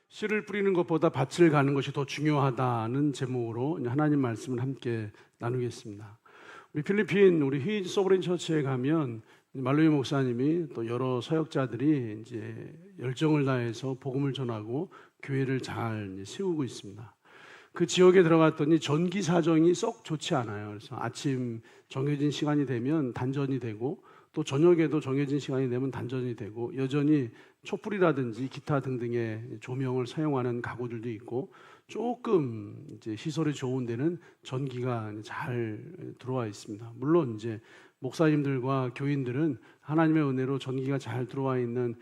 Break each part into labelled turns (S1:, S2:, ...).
S1: 씨를 뿌리는 것보다 밭을 가는 것이 더 중요하다는 제목으로 하나님 말씀을 함께 나누겠습니다. 우리 필리핀 우리 히즈 소브레인 처치에 가면 말로이 목사님이 또 여러 사역자들이 이제 열정을 다해서 복음을 전하고 교회를 잘 세우고 있습니다. 그 지역에 들어갔더니 전기 사정이 썩 좋지 않아요. 그래서 아침 정해진 시간이 되면 단전이 되고 또 저녁에도 정해진 시간이 되면 단전이 되고 여전히 촛불이라든지 기타 등등의 조명을 사용하는 가구들도 있고 조금 이제 시설이 좋은 데는 전기가 잘 들어와 있습니다. 물론 이제 목사님들과 교인들은 하나님의 은혜로 전기가 잘 들어와 있는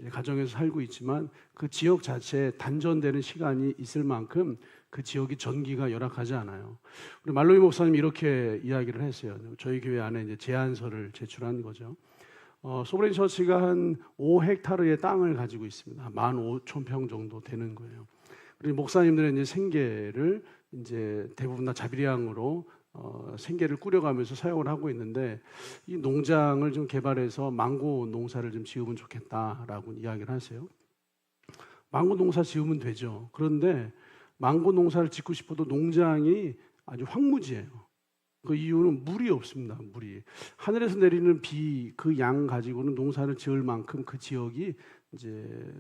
S1: 가정에서 살고 있지만 그 지역 자체에 단전되는 시간이 있을 만큼 그 지역이 전기가 열악하지 않아요. 우리 말로이 목사님이 이렇게 이야기를 했어요. 저희 교회 안에 이제 제안서를 제출한 거죠. 소브레인 처치가 한 5헥타르의 땅을 가지고 있습니다. 15,000평 정도 되는 거예요. 그리고 목사님들의 이제 생계를 이제 대부분 다 자비량으로 생계를 꾸려가면서 사용을 하고 있는데 이 농장을 좀 개발해서 망고 농사를 좀 지으면 좋겠다라고 이야기를 하세요. 망고 농사 지으면 되죠. 그런데 망고 농사를 짓고 싶어도 농장이 아주 황무지예요. 그 이유는 물이 없습니다. 물이 하늘에서 내리는 비 그 양 가지고는 농사를 지을 만큼 그 지역이 이제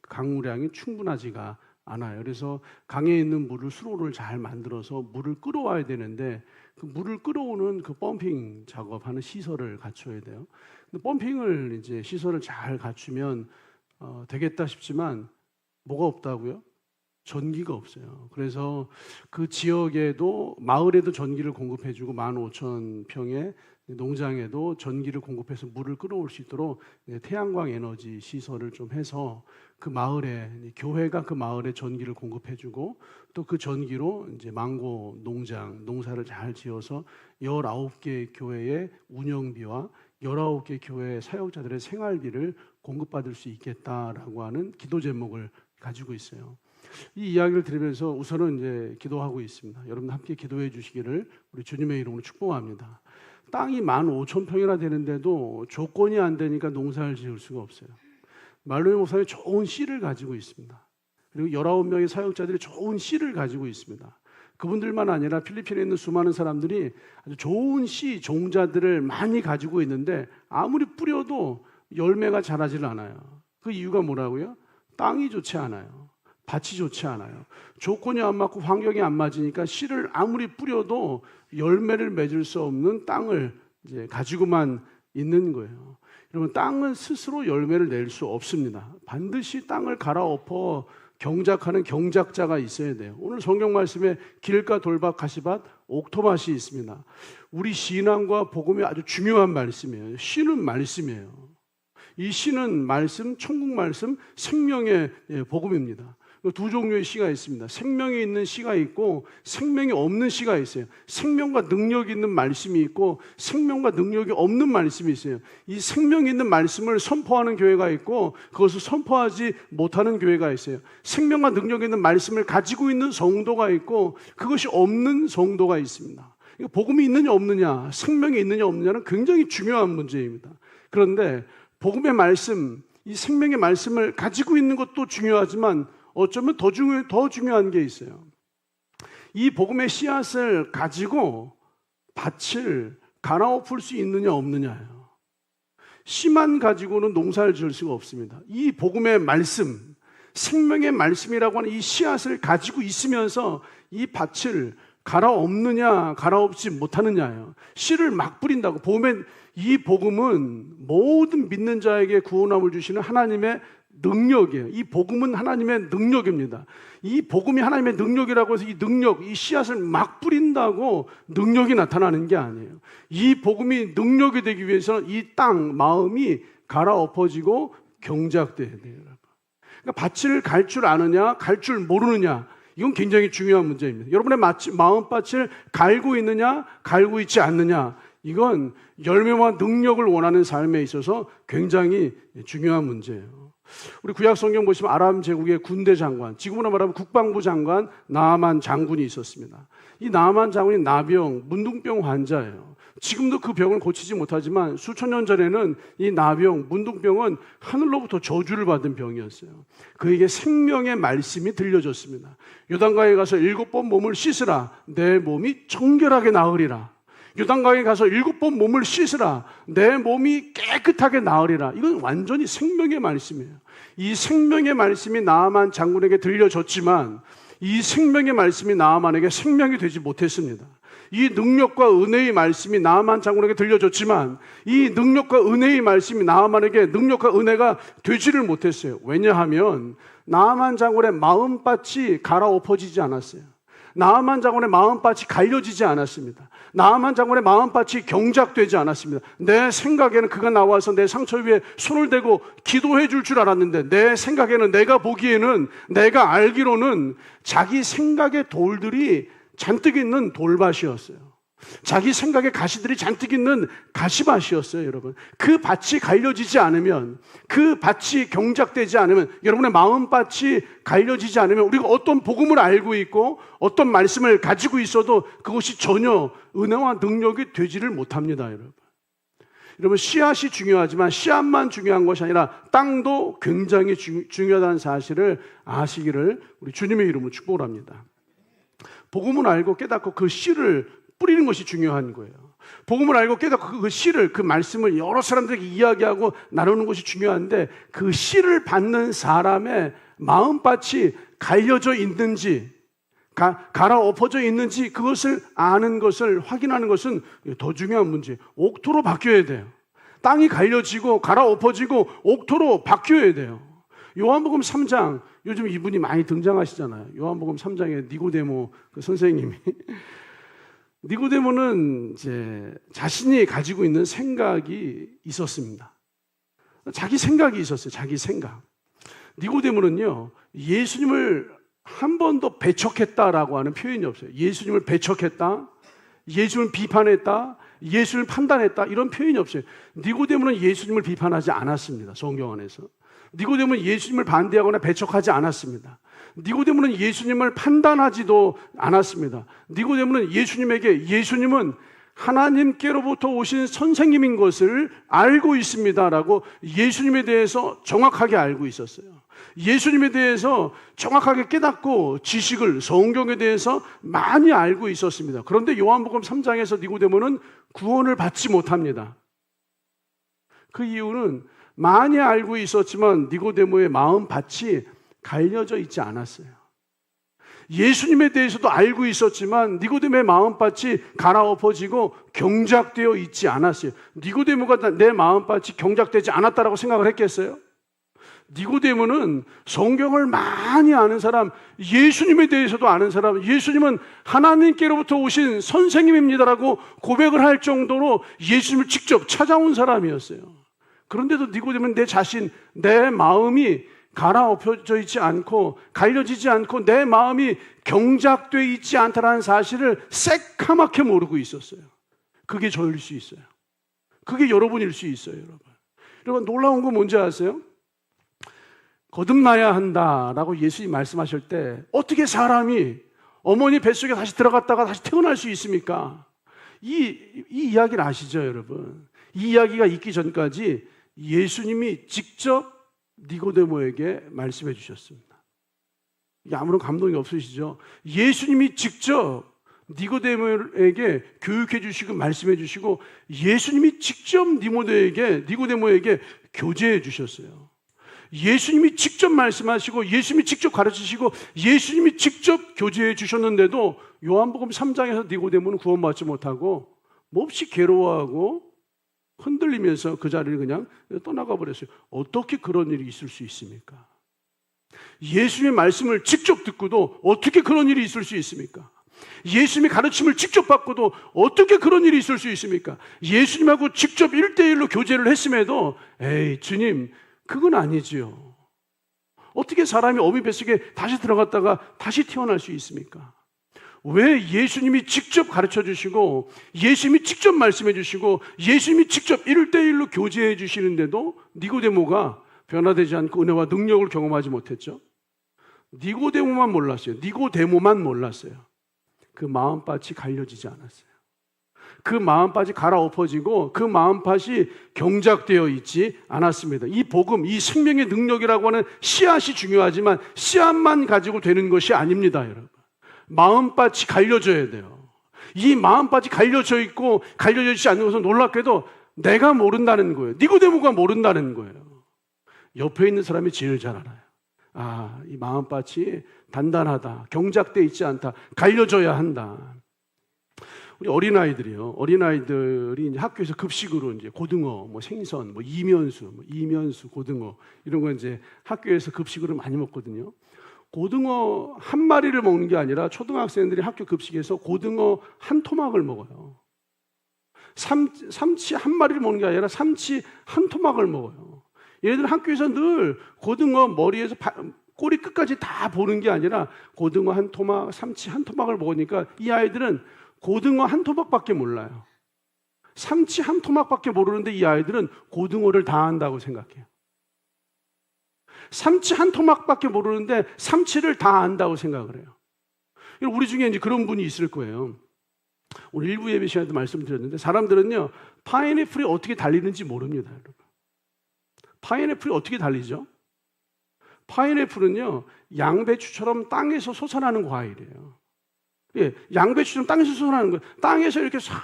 S1: 강우량이 충분하지가 않아요. 그래서 강에 있는 물을 수로를 잘 만들어서 물을 끌어와야 되는데 그 물을 끌어오는 그 펌핑 작업하는 시설을 갖춰야 돼요. 근데 펌핑을 이제 시설을 잘 갖추면 되겠다 싶지만 뭐가 없다고요? 전기가 없어요. 그래서 그 지역에도 마을에도 전기를 공급해주고 15,000평의 농장에도 전기를 공급해서 물을 끌어올 수 있도록 태양광 에너지 시설을 좀 해서 그 마을에 교회가 그 마을에 전기를 공급해주고 또 그 전기로 이제 망고 농사를 잘 지어서 19개 교회의 운영비와 19개 교회 사역자들의 생활비를 공급받을 수 있겠다라고 하는 기도 제목을 가지고 있어요. 이 이야기를 들으면서 우선은 이제 기도하고 있습니다. 여러분 함께 기도해 주시기를 우리 주님의 이름으로 축복합니다. 땅이 15,000평이나 되는데도 조건이 안 되니까 농사를 지을 수가 없어요. 말로이 목사님이 좋은 씨를 가지고 있습니다. 그리고 19명의 사역자들이 좋은 씨를 가지고 있습니다. 그분들만 아니라 필리핀에 있는 수많은 사람들이 아주 좋은 씨 종자들을 많이 가지고 있는데 아무리 뿌려도 열매가 자라질 않아요. 그 이유가 뭐라고요? 땅이 좋지 않아요. 밭이 좋지 않아요. 조건이 안 맞고 환경이 안 맞으니까 씨를 아무리 뿌려도 열매를 맺을 수 없는 땅을 이제 가지고만 있는 거예요. 여러분, 땅은 스스로 열매를 낼 수 없습니다. 반드시 땅을 갈아엎어 경작하는 경작자가 있어야 돼요. 오늘 성경 말씀에 길가, 돌밭, 가시밭, 옥토밭이 있습니다. 우리 신앙과 복음이 아주 중요한 말씀이에요. 씨는 말씀이에요. 이 씨는 말씀, 천국 말씀, 생명의 복음입니다. 두 종류의 씨가 있습니다. 생명이 있는 씨가 있고 생명이 없는 씨가 있어요. 생명과 능력이 있는 말씀이 있고 생명과 능력이 없는 말씀이 있어요. 이 생명이 있는 말씀을 선포하는 교회가 있고 그것을 선포하지 못하는 교회가 있어요. 생명과 능력이 있는 말씀을 가지고 있는 성도가 있고 그것이 없는 성도가 있습니다. 복음이 있느냐 없느냐, 생명이 있느냐 없느냐는 굉장히 중요한 문제입니다. 그런데 복음의 말씀, 이 생명의 말씀을 가지고 있는 것도 중요하지만 어쩌면 더 중요한 게 있어요. 이 복음의 씨앗을 가지고 밭을 갈아엎을 수 있느냐 없느냐예요. 씨만 가지고는 농사를 지을 수가 없습니다. 이 복음의 말씀, 생명의 말씀이라고 하는 이 씨앗을 가지고 있으면서 이 밭을 갈아엎느냐 갈아엎지 못하느냐예요. 씨를 막 뿌린다고 보면 이 복음은 모든 믿는 자에게 구원함을 주시는 하나님의 능력이에요. 이 복음은 하나님의 능력입니다. 이 복음이 하나님의 능력이라고 해서 이 능력, 이 씨앗을 막 뿌린다고 능력이 나타나는 게 아니에요. 이 복음이 능력이 되기 위해서는 이 땅, 마음이 갈아엎어지고 경작돼야 돼요. 그러니까 밭을 갈 줄 아느냐, 갈 줄 모르느냐, 이건 굉장히 중요한 문제입니다. 여러분의 마음밭을 갈고 있느냐, 갈고 있지 않느냐, 이건 열매와 능력을 원하는 삶에 있어서 굉장히 중요한 문제예요. 우리 구약 성경 보시면 아람 제국의 군대 장관, 지금으로 말하면 국방부 장관 나아만 장군이 있었습니다. 이 나아만 장군이 나병, 문둥병 환자예요. 지금도 그 병을 고치지 못하지만 수천 년 전에는 이 나병, 문둥병은 하늘로부터 저주를 받은 병이었어요. 그에게 생명의 말씀이 들려졌습니다. 요단강에 가서 7번 몸을 씻으라. 내 몸이 정결하게 나으리라. 요단강에 가서 7번 몸을 씻으라. 내 몸이 깨끗하게 나으리라. 이건 완전히 생명의 말씀이에요. 이 생명의 말씀이 나아만 장군에게 들려졌지만 이 생명의 말씀이 나아만에게 생명이 되지 못했습니다. 이 능력과 은혜의 말씀이 나아만 장군에게 들려졌지만 이 능력과 은혜의 말씀이 나아만에게 능력과 은혜가 되지를 못했어요. 왜냐하면 나아만 장군의 마음밭이 갈아엎어지지 않았어요. 나아만 장군의 마음밭이 갈려지지 않았습니다. 나아만 장군의 마음밭이 경작되지 않았습니다. 내 생각에는 그가 나와서 내 상처 위에 손을 대고 기도해 줄 줄 알았는데 내 생각에는, 내가 보기에는, 내가 알기로는 자기 생각의 돌들이 잔뜩 있는 돌밭이었어요. 자기 생각의 가시들이 잔뜩 있는 가시밭이었어요, 여러분. 그 밭이 갈려지지 않으면, 그 밭이 경작되지 않으면, 여러분의 마음밭이 갈려지지 않으면 우리가 어떤 복음을 알고 있고 어떤 말씀을 가지고 있어도 그것이 전혀 은혜와 능력이 되지를 못합니다, 여러분. 여러분, 씨앗이 중요하지만 씨앗만 중요한 것이 아니라 땅도 굉장히 중요하다는 사실을 아시기를 우리 주님의 이름으로 축복을 합니다. 복음을 알고 깨닫고 그 씨를 뿌리는 것이 중요한 거예요. 복음을 알고 깨닫고 그 씨를, 그 말씀을 여러 사람들에게 이야기하고 나누는 것이 중요한데 그 씨를 받는 사람의 마음밭이 갈려져 있는지 갈아엎어져 있는지 그것을 아는 것을 확인하는 것은 더 중요한 문제예요. 옥토로 바뀌어야 돼요. 땅이 갈려지고 갈아엎어지고 옥토로 바뀌어야 돼요. 요한복음 3장, 요즘 이분이 많이 등장하시잖아요. 요한복음 3장에 니고데모 그 선생님이 니고데모는 이제 자신이 가지고 있는 생각이 있었습니다. 자기 생각이 있었어요. 자기 생각. 니고데모는요, 예수님을 한 번도 배척했다라고 하는 표현이 없어요. 예수님을 배척했다, 예수님을 비판했다, 예수님을 판단했다, 이런 표현이 없어요. 니고데모는 예수님을 비판하지 않았습니다. 성경 안에서. 니고데모는 예수님을 반대하거나 배척하지 않았습니다. 니고데모는 예수님을 판단하지도 않았습니다. 니고데모는 예수님은 하나님께로부터 오신 선생님인 것을 알고 있습니다라고 예수님에 대해서 정확하게 알고 있었어요. 예수님에 대해서 정확하게 깨닫고 지식을, 성경에 대해서 많이 알고 있었습니다. 그런데 요한복음 3장에서 니고데모는 구원을 받지 못합니다. 그 이유는 많이 알고 있었지만 니고데모의 마음밭이 갈려져 있지 않았어요. 예수님에 대해서도 알고 있었지만 니고데모의 마음밭이 갈아엎어지고 경작되어 있지 않았어요. 니고데모가 내 마음밭이 경작되지 않았다라고 생각을 했겠어요? 니고데모는 성경을 많이 아는 사람, 예수님에 대해서도 아는 사람, 예수님은 하나님께로부터 오신 선생님입니다라고 고백을 할 정도로 예수님을 직접 찾아온 사람이었어요. 그런데도 니고데모는 내 자신, 내 마음이 갈아엎어져 있지 않고 갈려지지 않고 내 마음이 경작되어 있지 않다는 사실을 새카맣게 모르고 있었어요. 그게 저일 수 있어요. 그게 여러분일 수 있어요, 여러분. 여러분, 놀라운 건 뭔지 아세요? 거듭나야 한다라고 예수님이 말씀하실 때 어떻게 사람이 어머니 뱃속에 다시 들어갔다가 다시 태어날 수 있습니까? 이 이야기를 아시죠, 여러분? 이 이야기가 있기 전까지 예수님이 직접 니고데모에게 말씀해 주셨습니다. 이게 아무런 감동이 없으시죠? 예수님이 직접 니고데모에게 교육해 주시고 말씀해 주시고 예수님이 직접 니고데모에게 교제해 주셨어요. 예수님이 직접 말씀하시고 예수님이 직접 가르치시고 예수님이 직접 교제해 주셨는데도 요한복음 3장에서 니고데모는 구원받지 못하고 몹시 괴로워하고 흔들리면서 그 자리를 그냥 떠나가 버렸어요. 어떻게 그런 일이 있을 수 있습니까? 예수님의 말씀을 직접 듣고도 어떻게 그런 일이 있을 수 있습니까? 예수님의 가르침을 직접 받고도 어떻게 그런 일이 있을 수 있습니까? 예수님하고 직접 1대1로 교제를 했음에도 에이 주님, 그건 아니지요. 어떻게 사람이 어미 뱃속에 다시 들어갔다가 다시 태어날 수 있습니까? 왜 예수님이 직접 가르쳐 주시고 예수님이 직접 말씀해 주시고 예수님이 직접 1대1로 교제해 주시는데도 니고데모가 변화되지 않고 은혜와 능력을 경험하지 못했죠? 니고데모만 몰랐어요. 그 마음밭이 갈려지지 않았어요. 그 마음밭이 갈아엎어지고 그 마음밭이 경작되어 있지 않았습니다. 이 복음, 이 생명의 능력이라고 하는 씨앗이 중요하지만 씨앗만 가지고 되는 것이 아닙니다, 여러분. 마음밭이 갈려져야 돼요. 이 마음밭이 갈려져 있고 갈려져 있지 않는 것은 놀랍게도 내가 모른다는 거예요. 니고데모가 모른다는 거예요. 옆에 있는 사람이 제일 잘 알아요. 아, 이 마음밭이 단단하다, 경작되어 있지 않다, 갈려져야 한다. 우리 어린아이들이 이제 학교에서 급식으로 이제 고등어, 뭐 생선, 뭐 이면수, 고등어 이런 거 이제 학교에서 급식으로 많이 먹거든요. 고등어 한 마리를 먹는 게 아니라 초등학생들이 학교 급식에서 고등어 한 토막을 먹어요. 삼치 한 마리를 먹는 게 아니라 삼치 한 토막을 먹어요. 얘네들 학교에서 늘 고등어 머리에서 꼬리 끝까지 다 보는 게 아니라 고등어 한 토막, 삼치 한 토막을 먹으니까 이 아이들은 고등어 한 토막밖에 몰라요. 삼치 한 토막밖에 모르는데 이 아이들은 고등어를 다 안다고 생각해요. 삼치 한 토막밖에 모르는데 삼치를 다 안다고 생각을 해요. 우리 중에 이제 그런 분이 있을 거예요. 오늘 일부 예배 시간에도 말씀드렸는데 사람들은요, 파인애플이 어떻게 달리는지 모릅니다, 여러분. 파인애플이 어떻게 달리죠? 파인애플은요, 양배추처럼 땅에서 솟아나는 과일이에요. 예, 양배추처럼 땅에서 솟아나는 거예요. 땅에서 이렇게 싹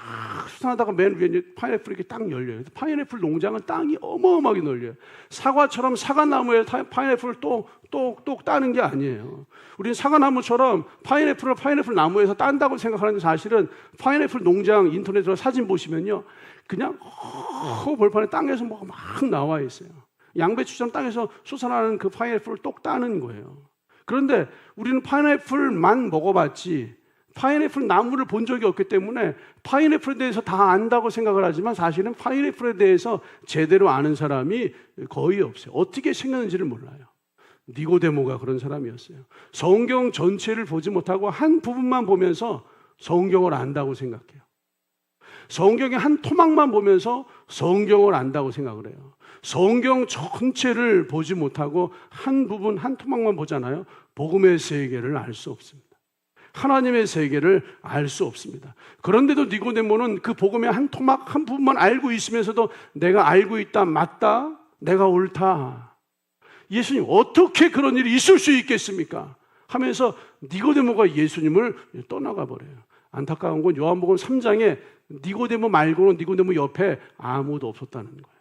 S1: 솟아나다가 맨 위에 파인애플이 이렇게 딱 열려요. 파인애플 농장은 땅이 어마어마하게 넓어요. 사과처럼 사과나무에 파인애플을 똑똑 따는 게 아니에요. 우리는 사과나무처럼 파인애플 나무에서 딴다고 생각하는데 사실은 파인애플 농장 인터넷으로 사진 보시면요, 그냥 벌판에 땅에서 뭐가 막 나와 있어요. 양배추처럼 땅에서 솟아나는 그 파인애플을 똑 따는 거예요. 그런데 우리는 파인애플만 먹어봤지 파인애플 나무를 본 적이 없기 때문에 파인애플에 대해서 다 안다고 생각을 하지만 사실은 파인애플에 대해서 제대로 아는 사람이 거의 없어요. 어떻게 생겼는지를 몰라요. 니고데모가 그런 사람이었어요. 성경 전체를 보지 못하고 한 부분만 보면서 성경을 안다고 생각해요. 성경의 한 토막만 보면서 성경을 안다고 생각을 해요. 성경 전체를 보지 못하고 한 부분, 한 토막만 보잖아요. 복음의 세계를 알 수 없습니다. 하나님의 세계를 알 수 없습니다. 그런데도 니고데모는 그 복음의 한 토막, 한 부분만 알고 있으면서도 내가 알고 있다, 맞다, 내가 옳다. 예수님, 어떻게 그런 일이 있을 수 있겠습니까? 하면서 니고데모가 예수님을 떠나가 버려요. 안타까운 건 요한복음 3장에 니고데모 말고는 니고데모 옆에 아무도 없었다는 거예요.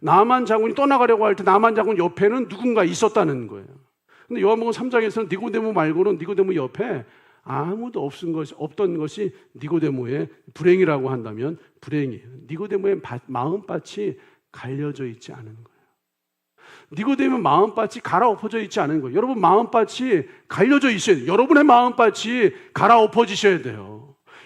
S1: 나만 장군이 떠나가려고 할 때 나만 장군 옆에는 누군가 있었다는 거예요. 근데 요한복음 3장에서는 니고데모 말고는 니고데모 옆에 아무도 없던 것이 니고데모의 불행이라고 한다면 불행이에요. 니고데모의 마음밭이 갈려져 있지 않은 거예요. 니고데모의 마음밭이 갈아엎어져 있지 않은 거예요. 여러분 마음밭이 갈려져 있어야 돼요. 여러분의 마음밭이 갈아엎어지셔야 돼요.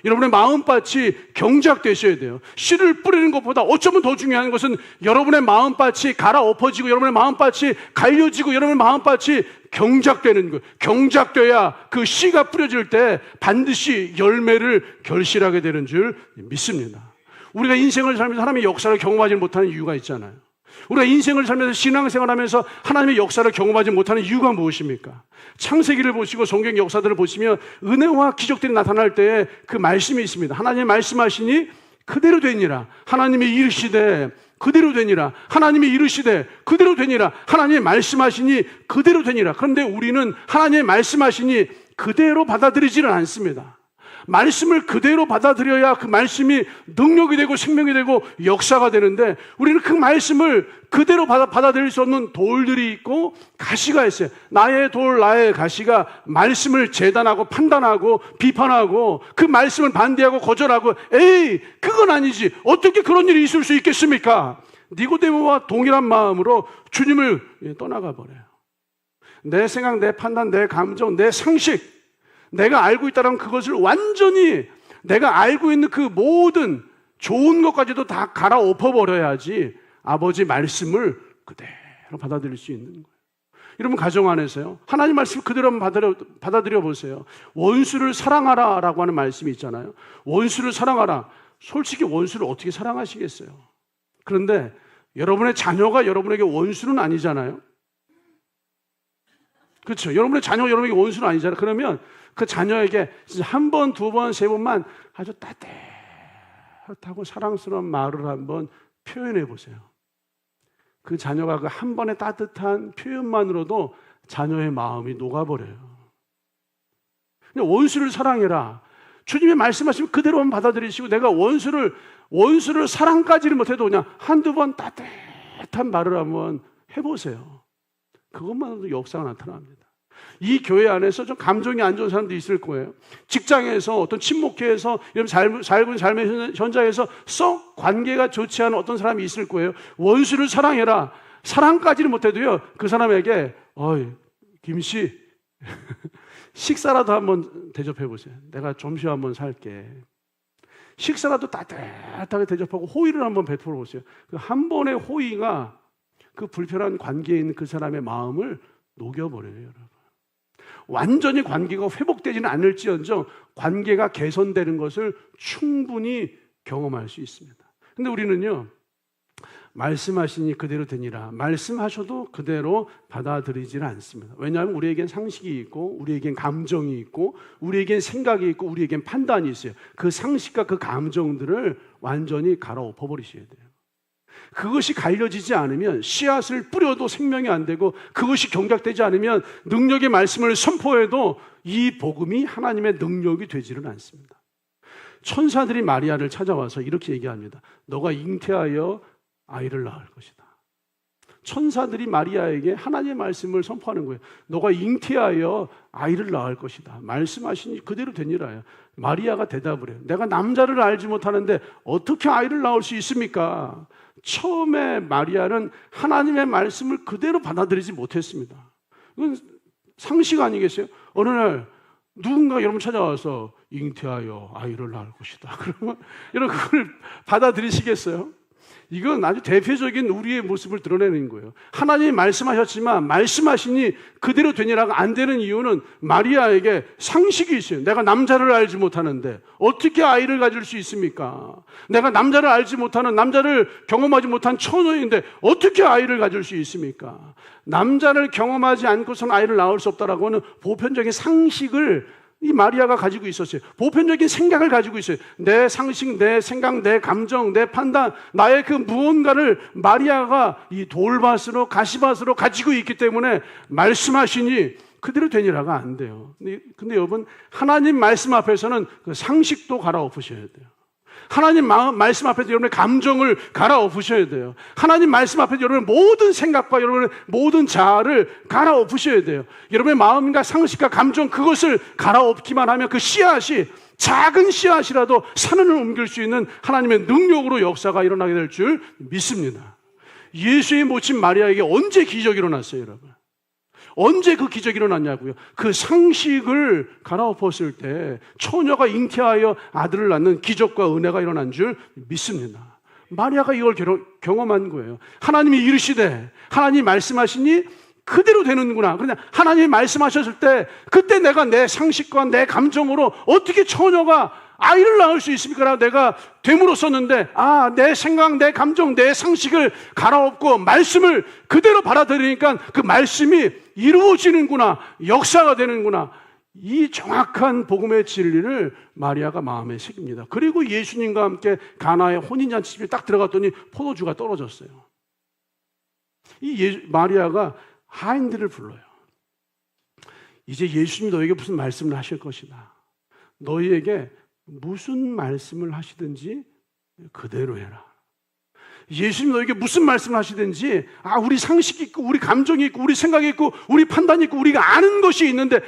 S1: 여러분의 마음밭이 경작되셔야 돼요. 씨를 뿌리는 것보다 어쩌면 더 중요한 것은 여러분의 마음밭이 갈아엎어지고 여러분의 마음밭이 갈려지고 여러분의 마음밭이 경작되는 거예요. 경작돼야 그 씨가 뿌려질 때 반드시 열매를 결실하게 되는 줄 믿습니다. 우리가 인생을 살면서 하나님의 역사를 경험하지 못하는 이유가 있잖아요. 우리가 인생을 살면서 신앙생활하면서 하나님의 역사를 경험하지 못하는 이유가 무엇입니까? 창세기를 보시고 성경 역사들을 보시면 은혜와 기적들이 나타날 때에 그 말씀이 있습니다. 하나님이 말씀하시니 그대로 되니라. 하나님이 이르시되 그대로 되니라. 하나님이 이르시되 그대로 되니라. 하나님이 말씀하시니 그대로 되니라. 그런데 우리는 하나님이 말씀하시니 그대로 받아들이지는 않습니다. 말씀을 그대로 받아들여야 그 말씀이 능력이 되고 생명이 되고 역사가 되는데 우리는 그 말씀을 그대로 받아들일 수 없는 돌들이 있고 가시가 있어요. 나의 돌, 나의 가시가 말씀을 재단하고 판단하고 비판하고 그 말씀을 반대하고 거절하고 에이 그건 아니지 어떻게 그런 일이 있을 수 있겠습니까? 니고데모와 동일한 마음으로 주님을 떠나가 버려요. 내 생각, 내 판단, 내 감정, 내 상식 내가 알고 있다면 그것을 완전히 내가 알고 있는 그 모든 좋은 것까지도 다 갈아엎어 버려야지 아버지 말씀을 그대로 받아들일 수 있는 거예요. 여러분 가정 안에서요. 하나님 말씀 그대로 한번 받아들여 보세요. 원수를 사랑하라 라고 하는 말씀이 있잖아요. 원수를 사랑하라. 솔직히 원수를 어떻게 사랑하시겠어요? 그런데 여러분의 자녀가 여러분에게 원수는 아니잖아요. 그렇죠. 여러분의 자녀가 여러분에게 원수는 아니잖아요. 그러면 그 자녀에게 한 번, 두 번, 세 번만 아주 따뜻하고 사랑스러운 말을 한번 표현해 보세요. 그 자녀가 그 한 번의 따뜻한 표현만으로도 자녀의 마음이 녹아버려요. 그냥 원수를 사랑해라. 주님이 말씀하시면 그대로만 받아들이시고, 내가 원수를 사랑까지는 못해도 그냥 한두 번 따뜻한 말을 한번 해보세요. 그것만으로도 역사가 나타납니다. 이 교회 안에서 좀 감정이 안 좋은 사람도 있을 거예요. 직장에서, 어떤 친목회에서, 이런 삶은 삶의 현장에서 썩 관계가 좋지 않은 어떤 사람이 있을 거예요. 원수를 사랑해라. 사랑까지는 못해도요, 그 사람에게 김씨 식사라도 한번 대접해 보세요. 내가 점심 한번 살게. 식사라도 따뜻하게 대접하고 호의를 한번 베풀어 보세요. 그 한 번의 호의가 그 불편한 관계에 있는 그 사람의 마음을 녹여버려요, 여러분. 완전히 관계가 회복되지는 않을지언정 관계가 개선되는 것을 충분히 경험할 수 있습니다. 근데 우리는요, 말씀하시니 그대로 되니라, 말씀하셔도 그대로 받아들이지는 않습니다. 왜냐하면 우리에겐 상식이 있고, 우리에겐 감정이 있고, 우리에겐 생각이 있고, 우리에겐 판단이 있어요. 그 상식과 그 감정들을 완전히 갈아엎어 버리셔야 돼요. 그것이 갈려지지 않으면 씨앗을 뿌려도 생명이 안 되고, 그것이 경작되지 않으면 능력의 말씀을 선포해도 이 복음이 하나님의 능력이 되지는 않습니다. 천사들이 마리아를 찾아와서 이렇게 얘기합니다. 너가 잉태하여 아이를 낳을 것이다. 천사들이 마리아에게 하나님의 말씀을 선포하는 거예요. 너가 잉태하여 아이를 낳을 것이다. 말씀하시니 그대로 되니라요. 마리아가 대답을 해요. 내가 남자를 알지 못하는데 어떻게 아이를 낳을 수 있습니까? 처음에 마리아는 하나님의 말씀을 그대로 받아들이지 못했습니다. 이건 상식 아니겠어요? 어느 날 누군가 여러분 찾아와서 잉태하여 아이를 낳을 것이다. 그러면 여러분 그걸 받아들이시겠어요? 이건 아주 대표적인 우리의 모습을 드러내는 거예요. 하나님이 말씀하셨지만 말씀하시니 그대로 되니라고 안 되는 이유는 마리아에게 상식이 있어요. 내가 남자를 알지 못하는데 어떻게 아이를 가질 수 있습니까? 내가 남자를 알지 못하는, 남자를 경험하지 못한 처녀인데 어떻게 아이를 가질 수 있습니까? 남자를 경험하지 않고서는 아이를 낳을 수 없다라고 하는 보편적인 상식을 이 마리아가 가지고 있었어요. 보편적인 생각을 가지고 있어요. 내 상식, 내 생각, 내 감정, 내 판단, 나의 그 무언가를 마리아가 이 돌밭으로, 가시밭으로 가지고 있기 때문에 말씀하시니 그대로 되니라가 안 돼요. 근데 여러분, 하나님 말씀 앞에서는 그 상식도 갈아엎으셔야 돼요. 하나님 말씀 앞에서 여러분의 감정을 갈아엎으셔야 돼요. 하나님 말씀 앞에서 여러분의 모든 생각과 여러분의 모든 자아를 갈아엎으셔야 돼요. 여러분의 마음과 상식과 감정, 그것을 갈아엎기만 하면 그 씨앗이, 작은 씨앗이라도 산을 옮길 수 있는 하나님의 능력으로 역사가 일어나게 될 줄 믿습니다. 예수의 모친 마리아에게 언제 기적이 일어났어요, 여러분? 언제 그 기적이 일어났냐고요? 그 상식을 갈아엎었을 때 처녀가 잉태하여 아들을 낳는 기적과 은혜가 일어난 줄 믿습니다. 마리아가 이걸 경험한 거예요. 하나님이 이르시되, 하나님이 말씀하시니 그대로 되는구나. 그냥 하나님이 말씀하셨을 때 그때 내가 내 상식과 내 감정으로 어떻게 처녀가 아이를 낳을 수 있습니까? 라고 내가 되물었었는데, 내 생각, 내 감정, 내 상식을 갈아엎고 말씀을 그대로 받아들이니까 그 말씀이 이루어지는구나, 역사가 되는구나. 이 정확한 복음의 진리를 마리아가 마음에 새깁니다. 그리고 예수님과 함께 가나의 혼인잔치집에 딱 들어갔더니 포도주가 떨어졌어요. 마리아가 하인들을 불러요. 이제 예수님이 너에게 무슨 말씀을 하실 것이다. 너희에게 무슨 말씀을 하시든지 그대로 해라. 예수님 너에게 무슨 말씀을 하시든지, 우리 상식이 있고 우리 감정이 있고 우리 생각이 있고 우리 판단이 있고 우리가 아는 것이 있는데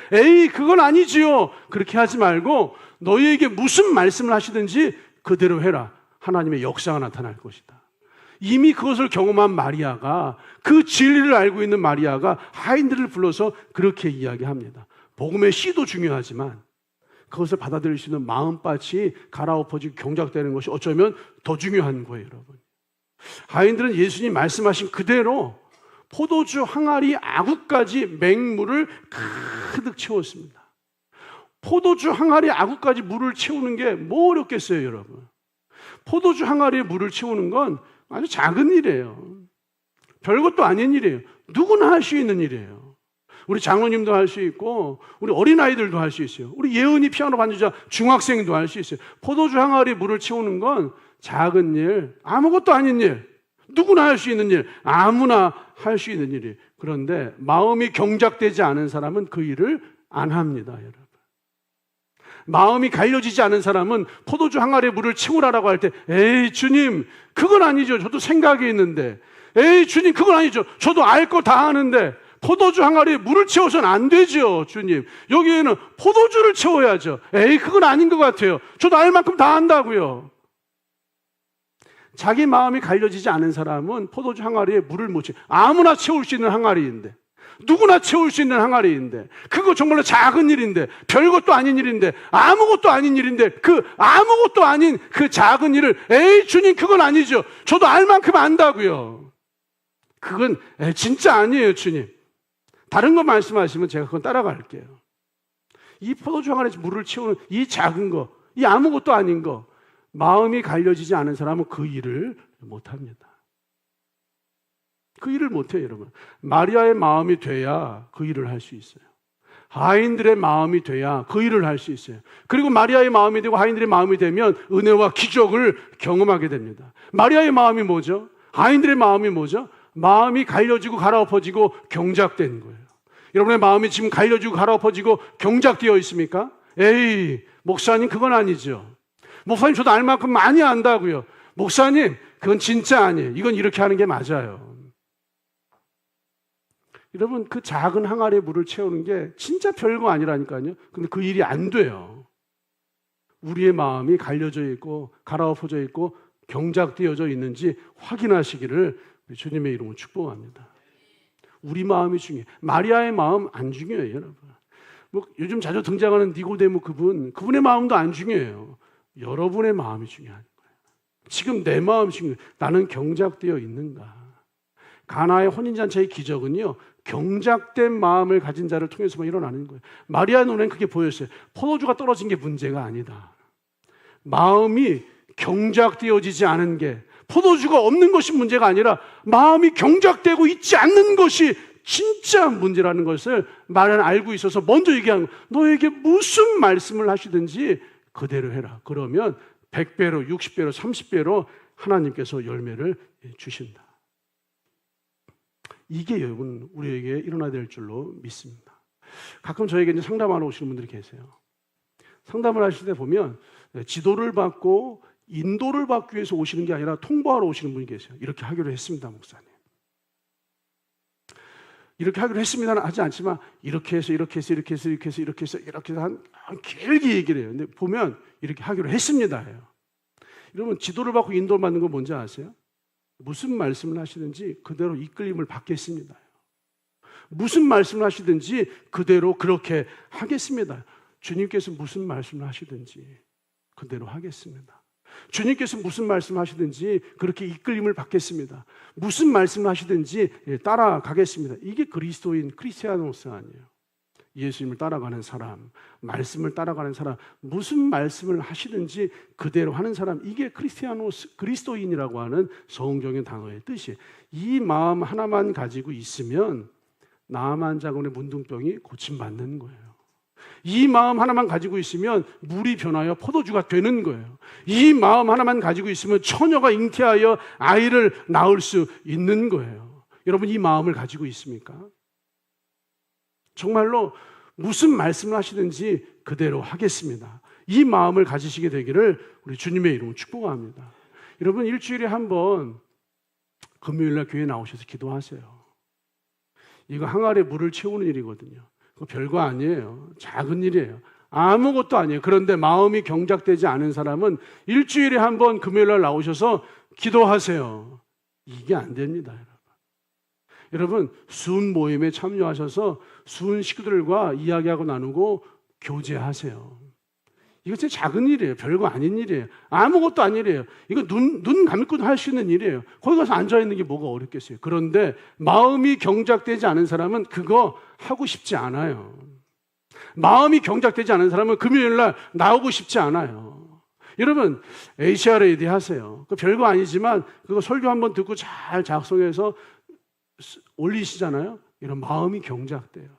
S1: 그건 아니지요. 그렇게 하지 말고 너희에게 무슨 말씀을 하시든지 그대로 해라. 하나님의 역사가 나타날 것이다. 이미 그것을 경험한 마리아가, 그 진리를 알고 있는 마리아가 하인들을 불러서 그렇게 이야기합니다. 복음의 씨도 중요하지만 그것을 받아들일 수 있는 마음밭이 갈아엎어지고 경작되는 것이 어쩌면 더 중요한 거예요, 여러분. 하인들은 예수님 말씀하신 그대로 포도주 항아리 아구까지 맹물을 가득 채웠습니다. 포도주 항아리 아구까지 물을 채우는 게 뭐 어렵겠어요, 여러분. 포도주 항아리에 물을 채우는 건 아주 작은 일이에요. 별것도 아닌 일이에요. 누구나 할 수 있는 일이에요. 우리 장로님도 할 수 있고 우리 어린아이들도 할 수 있어요. 우리 예은이 피아노 반주자 중학생도 할 수 있어요. 포도주 항아리에 물을 채우는 건 작은 일, 아무것도 아닌 일, 누구나 할 수 있는 일, 아무나 할 수 있는 일이. 그런데 마음이 경작되지 않은 사람은 그 일을 안 합니다, 여러분. 마음이 갈려지지 않은 사람은 포도주 항아리에 물을 채우라라고 할 때, 에이 주님 그건 아니죠, 저도 생각이 있는데. 에이 주님 그건 아니죠, 저도 알 거 다 아는데. 포도주 항아리에 물을 채워서는 안 되죠, 주님. 여기에는 포도주를 채워야죠. 에이 그건 아닌 것 같아요, 저도 알 만큼 다 안다고요. 자기 마음이 갈려지지 않은 사람은 포도주 항아리에 물을 못 채워. 아무나 채울 수 있는 항아리인데, 누구나 채울 수 있는 항아리인데, 그거 정말로 작은 일인데, 별것도 아닌 일인데, 아무것도 아닌 일인데, 그 아무것도 아닌 그 작은 일을 에이 주님 그건 아니죠, 저도 알 만큼 안다고요. 그건 진짜 아니에요, 주님. 다른 거 말씀하시면 제가 그건 따라갈게요. 이 포도주 항아리에 물을 채우는 이 작은 거, 이 아무것도 아닌 거, 마음이 갈려지지 않은 사람은 그 일을 못합니다. 그 일을 못해요, 여러분. 마리아의 마음이 돼야 그 일을 할 수 있어요. 하인들의 마음이 돼야 그 일을 할 수 있어요. 그리고 마리아의 마음이 되고 하인들의 마음이 되면 은혜와 기적을 경험하게 됩니다. 마리아의 마음이 뭐죠? 하인들의 마음이 뭐죠? 마음이 갈려지고 갈아엎어지고 경작된 거예요. 여러분의 마음이 지금 갈려지고 갈아엎어지고 경작되어 있습니까? 에이, 목사님 그건 아니죠. 목사님 저도 알 만큼 많이 안다고요. 목사님 그건 진짜 아니에요. 이건 이렇게 하는 게 맞아요. 여러분, 그 작은 항아리에 물을 채우는 게 진짜 별거 아니라니까요. 근데 그 일이 안 돼요. 우리의 마음이 갈려져 있고 갈아엎어져 있고 경작되어져 있는지 확인하시기를 주님의 이름으로 축복합니다. 우리 마음이 중요해요. 마리아의 마음 안 중요해요, 여러분. 뭐 요즘 자주 등장하는 니고데모 그분의 마음도 안 중요해요. 여러분의 마음이 중요한 거예요. 지금 내 마음이 중요해요. 나는 경작되어 있는가? 가나의 혼인잔치의 기적은요, 경작된 마음을 가진 자를 통해서만 일어나는 거예요. 마리아 눈에는 그게 보였어요. 포도주가 떨어진 게 문제가 아니다. 마음이 경작되어지지 않은 게, 포도주가 없는 것이 문제가 아니라 마음이 경작되고 있지 않는 것이 진짜 문제라는 것을 마리아는 알고 있어서 먼저 얘기하는 거예요. 너에게 무슨 말씀을 하시든지 그대로 해라. 그러면 100배로, 60배로, 30배로 하나님께서 열매를 주신다. 이게 여러분 우리에게 일어나야 될 줄로 믿습니다. 가끔 저에게 이제 상담하러 오시는 분들이 계세요. 상담을 하실 때 보면 지도를 받고 인도를 받기 위해서 오시는 게 아니라 통보하러 오시는 분이 계세요. 이렇게 하기로 했습니다, 목사님. 이렇게 하기로 했습니다는 하지 않지만 이렇게 해서 이렇게 해서 이렇게 해서 이렇게 해서 이렇게 해서 이렇게 해서 한 길게 얘기를 해요. 근데 보면 이렇게 하기로 했습니다 해요. 여러분, 지도를 받고 인도를 받는 건 뭔지 아세요? 무슨 말씀을 하시든지 그대로 이끌림을 받겠습니다. 무슨 말씀을 하시든지 그대로 그렇게 하겠습니다. 주님께서 무슨 말씀을 하시든지 그대로 하겠습니다. 주님께서 무슨 말씀을 하시든지 그렇게 이끌림을 받겠습니다. 무슨 말씀을 하시든지 따라가겠습니다. 이게 그리스도인, 크리스티아노스 아니에요. 예수님을 따라가는 사람, 말씀을 따라가는 사람, 무슨 말씀을 하시든지 그대로 하는 사람, 이게 크리스티아노스, 그리스도인이라고 하는 성경의 단어의 뜻이에요. 이 마음 하나만 가지고 있으면 나만 자군의 문둥병이 고침받는 거예요. 이 마음 하나만 가지고 있으면 물이 변하여 포도주가 되는 거예요. 이 마음 하나만 가지고 있으면 처녀가 잉태하여 아이를 낳을 수 있는 거예요. 여러분, 이 마음을 가지고 있습니까? 정말로 무슨 말씀을 하시든지 그대로 하겠습니다. 이 마음을 가지시게 되기를 우리 주님의 이름으로 축복합니다. 여러분, 일주일에 한 번 금요일날 교회에 나오셔서 기도하세요. 이거 항아리에 물을 채우는 일이거든요. 그거 별거 아니에요. 작은 일이에요. 아무것도 아니에요. 그런데 마음이 경작되지 않은 사람은 일주일에 한 번 금요일날 나오셔서 기도하세요. 이게 안 됩니다, 여러분. 여러분, 수은 모임에 참여하셔서 수은 식구들과 이야기하고 나누고 교제하세요. 이거 진짜 작은 일이에요. 별거 아닌 일이에요. 아무것도 아닌 일이에요. 이거 눈 감고도 할 수 있는 일이에요. 거기 가서 앉아있는 게 뭐가 어렵겠어요. 그런데 마음이 경작되지 않은 사람은 그거 하고 싶지 않아요. 마음이 경작되지 않은 사람은 금요일날 나오고 싶지 않아요. 여러분, HRAD 하세요. 그 별거 아니지만 그거 설교 한번 듣고 잘 작성해서 올리시잖아요. 이런 마음이 경작돼요.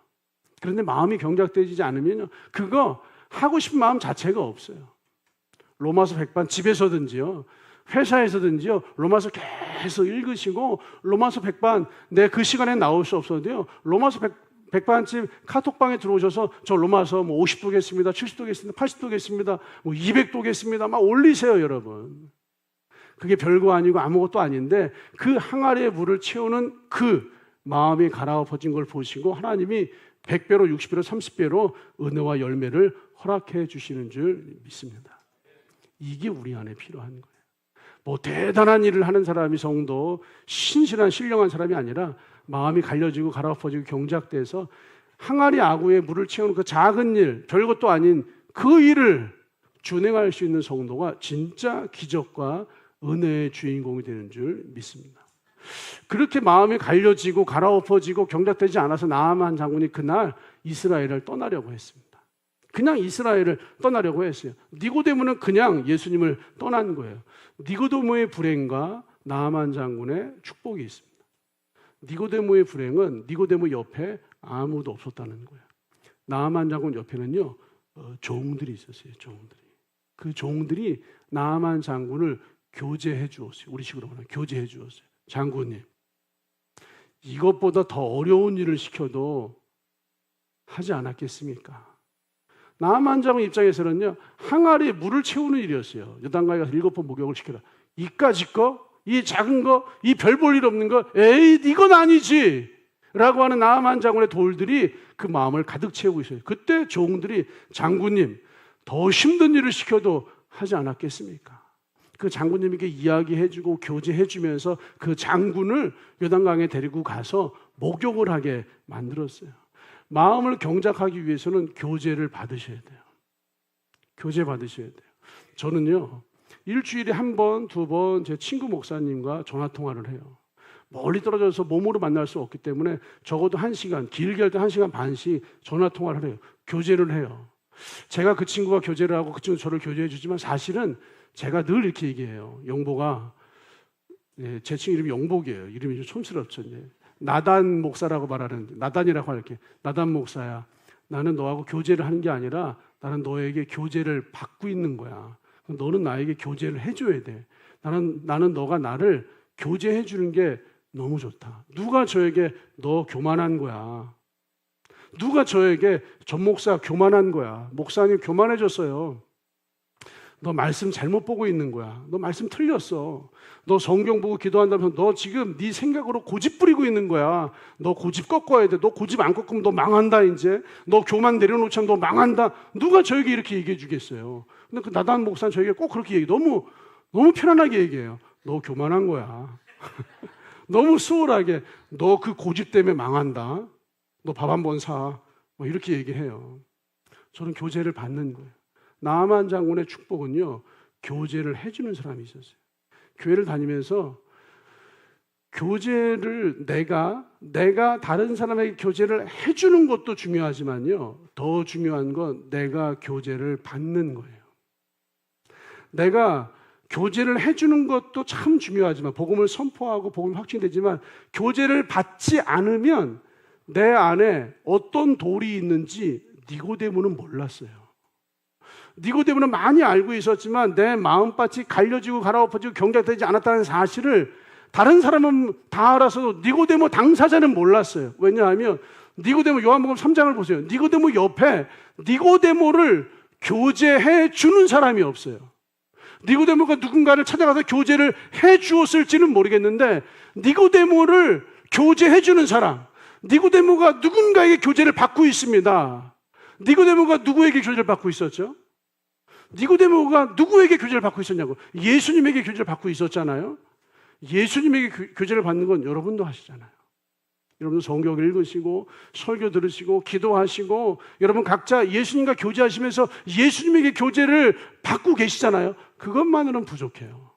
S1: 그런데 마음이 경작되지 않으면 그거 하고 싶은 마음 자체가 없어요. 로마서 100반 집에서든지요, 회사에서든지요, 로마서 계속 읽으시고 로마서 100반, 내 그 시간에 나올 수 없어도요, 로마서 100반쯤 카톡방에 들어오셔서 저 로마서 뭐 50도겠습니다, 70도겠습니다, 80도겠습니다, 뭐 200도겠습니다 막 올리세요. 여러분, 그게 별거 아니고 아무것도 아닌데 그 항아리의 물을 채우는 그 마음이 갈아엎어진 걸 보시고 하나님이 100배로 60배로 30배로 은혜와 열매를 허락해 주시는 줄 믿습니다. 이게 우리 안에 필요한 거예요. 뭐 대단한 일을 하는 사람이 성도, 신실한 신령한 사람이 아니라 마음이 갈려지고 갈아엎어지고 경작돼서 항아리 아구에 물을 채우는 그 작은 일, 별것도 아닌 그 일을 준행할 수 있는 성도가 진짜 기적과 은혜의 주인공이 되는 줄 믿습니다. 그렇게 마음이 갈려지고 갈아엎어지고 경작되지 않아서 나아만 장군이 그날 이스라엘을 떠나려고 했습니다. 그냥 이스라엘을 떠나려고 했어요. 니고데모는 그냥 예수님을 떠난 거예요. 니고데모의 불행과 나아만 장군의 축복이 있습니다. 니고데모의 불행은 니고데모 옆에 아무도 없었다는 거예요. 나아만 장군 옆에는요, 종들이 있었어요. 종들이. 그 종들이 나아만 장군을 교제해 주었어요. 우리 식으로 말하면 교제해 주었어요. 장군님, 이것보다 더 어려운 일을 시켜도 하지 않았겠습니까? 나아만 장군 입장에서는요, 항아리에 물을 채우는 일이었어요. 요단강에 가서 7번 목욕을 시켜라. 이까짓 거? 이 작은 거? 이 별 볼 일 없는 거? 에이, 이건 아니지! 라고 하는 나아만 장군의 돌들이 그 마음을 가득 채우고 있어요. 그때 종들이 장군님, 더 힘든 일을 시켜도 하지 않았겠습니까? 그 장군님에게 이야기해주고 교제해주면서 그 장군을 요단강에 데리고 가서 목욕을 하게 만들었어요. 마음을 경작하기 위해서는 교제를 받으셔야 돼요. 교제 받으셔야 돼요. 저는요, 일주일에 1번, 2번 제 친구 목사님과 전화통화를 해요. 멀리 떨어져서 몸으로 만날 수 없기 때문에 적어도 1시간, 길게 할 때 1시간 반씩 전화통화를 해요. 교제를 해요. 제가 그 친구와 교제를 하고 그 친구 저를 교제해 주지만 사실은 제가 늘 이렇게 얘기해요. 영보가, 제 친구 이름이 영복이에요. 이름이 좀 촌스럽죠. 나단 목사라고 말하는, 나단이라고 할게. 나단 목사야. 나는 너하고 교제를 하는 게 아니라 나는 너에게 교제를 받고 있는 거야. 너는 나에게 교제를 해줘야 돼. 나는 너가 나를 교제해 주는 게 너무 좋다. 누가 저에게 너 교만한 거야. 누가 저에게 전 목사 교만한 거야. 목사님 교만해졌어요. 너 말씀 잘못 보고 있는 거야. 너 말씀 틀렸어. 너 성경 보고 기도한다면서 너 지금 네 생각으로 고집 부리고 있는 거야. 너 고집 꺾어야 돼. 너 고집 안 꺾으면 너 망한다 이제. 너 교만 내려놓자면 너 망한다. 누가 저에게 이렇게 얘기해 주겠어요. 근데 그 나단 목사는 저에게 꼭 그렇게 얘기해. 너무 편안하게 얘기해요. 너 교만한 거야. 너무 수월하게 너 그 고집 때문에 망한다. 너 밥 한 번 사. 뭐 이렇게 얘기해요. 저는 교제를 받는 거예요. 나아만 장군의 축복은요, 교제를 해주는 사람이 있었어요. 교회를 다니면서 교제를 내가 다른 사람에게 교제를 해주는 것도 중요하지만요, 더 중요한 건 내가 교제를 받는 거예요. 내가 교제를 해주는 것도 참 중요하지만, 복음을 선포하고 복음이 확증되지만 교제를 받지 않으면 내 안에 어떤 돌이 있는지 니고데모는 몰랐어요. 니고데모는 많이 알고 있었지만 내 마음밭이 갈려지고 갈아엎어지고 경작되지 않았다는 사실을 다른 사람은 다 알아서 니고데모 당사자는 몰랐어요. 왜냐하면 니고데모, 요한복음 3장을 보세요. 니고데모 옆에 니고데모를 교제해 주는 사람이 없어요. 니고데모가 누군가를 찾아가서 교제를 해 주었을지는 모르겠는데 니고데모를 교제해 주는 사람, 니고데모가 누군가에게 교제를 받고 있습니다. 니고데모가 누구에게 교제를 받고 있었죠? 니고데모가 누구에게 교제를 받고 있었냐고. 예수님에게 교제를 받고 있었잖아요. 예수님에게 교제를 받는 건 여러분도 하시잖아요. 여러분 성경 읽으시고 설교 들으시고 기도하시고 여러분 각자 예수님과 교제하시면서 예수님에게 교제를 받고 계시잖아요. 그것만으로는 부족해요.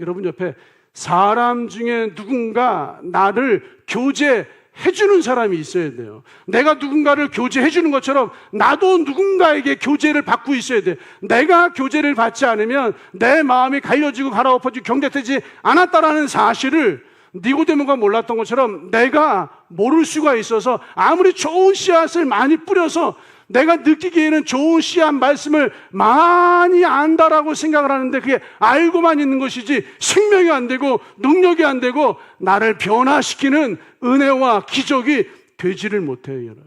S1: 여러분 옆에 사람 중에 누군가 나를 교제해주는 사람이 있어야 돼요. 내가 누군가를 교제해주는 것처럼 나도 누군가에게 교제를 받고 있어야 돼요. 내가 교제를 받지 않으면 내 마음이 갈려지고 갈아엎어지고 경작되지 않았다라는 사실을 니고데모가 몰랐던 것처럼 내가 모를 수가 있어서 아무리 좋은 씨앗을 많이 뿌려서 내가 느끼기에는 좋은 씨앗 말씀을 많이 안다라고 생각을 하는데 그게 알고만 있는 것이지 생명이 안 되고 능력이 안 되고 나를 변화시키는 은혜와 기적이 되지를 못해요, 여러분.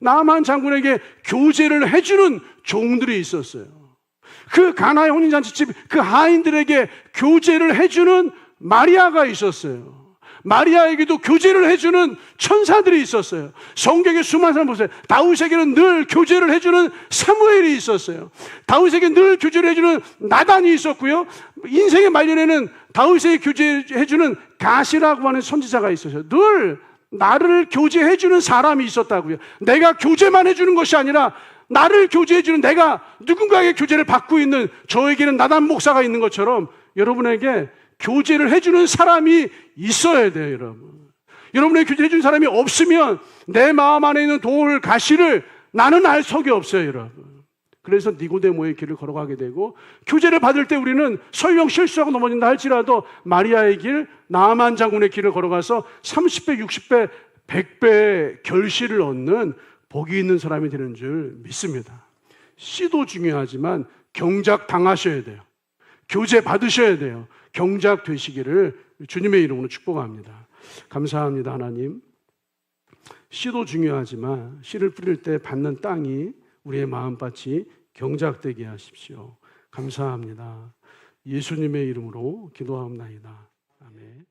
S1: 나만 장군에게 교제를 해주는 종들이 있었어요. 그 가나의 혼인잔치집 그 하인들에게 교제를 해주는 마리아가 있었어요. 마리아에게도 교제를 해주는 천사들이 있었어요. 성경에 수많은 사람 보세요. 다윗에게는 늘 교제를 해주는 사무엘이 있었어요. 다윗에게 늘 교제를 해주는 나단이 있었고요. 인생의 말년에는 다윗에게 교제해주는 가시라고 하는 선지자가 있었어요. 늘 나를 교제해주는 사람이 있었다고요. 내가 교제만 해주는 것이 아니라 나를 교제해주는, 내가 누군가에게 교제를 받고 있는, 저에게는 나단 목사가 있는 것처럼 여러분에게 교제를 해주는 사람이 있어야 돼요, 여러분. 여러분에게 교제해주는 사람이 없으면 내 마음 안에 있는 돌 가시를 나는 알 속이 없어요, 여러분. 그래서 니고데모의 길을 걸어가게 되고, 교제를 받을 때 우리는 설령 실수하고 넘어진다 할지라도 마리아의 길, 나아만 장군의 길을 걸어가서 30배, 60배, 100배의 결실을 얻는 복이 있는 사람이 되는 줄 믿습니다. 씨도 중요하지만 경작 당하셔야 돼요. 교제 받으셔야 돼요. 경작 되시기를 주님의 이름으로 축복합니다. 감사합니다, 하나님. 씨도 중요하지만 씨를 뿌릴 때 받는 땅이 우리의 마음밭이 경작되게 하십시오. 감사합니다. 예수님의 이름으로 기도하옵나이다. 아멘.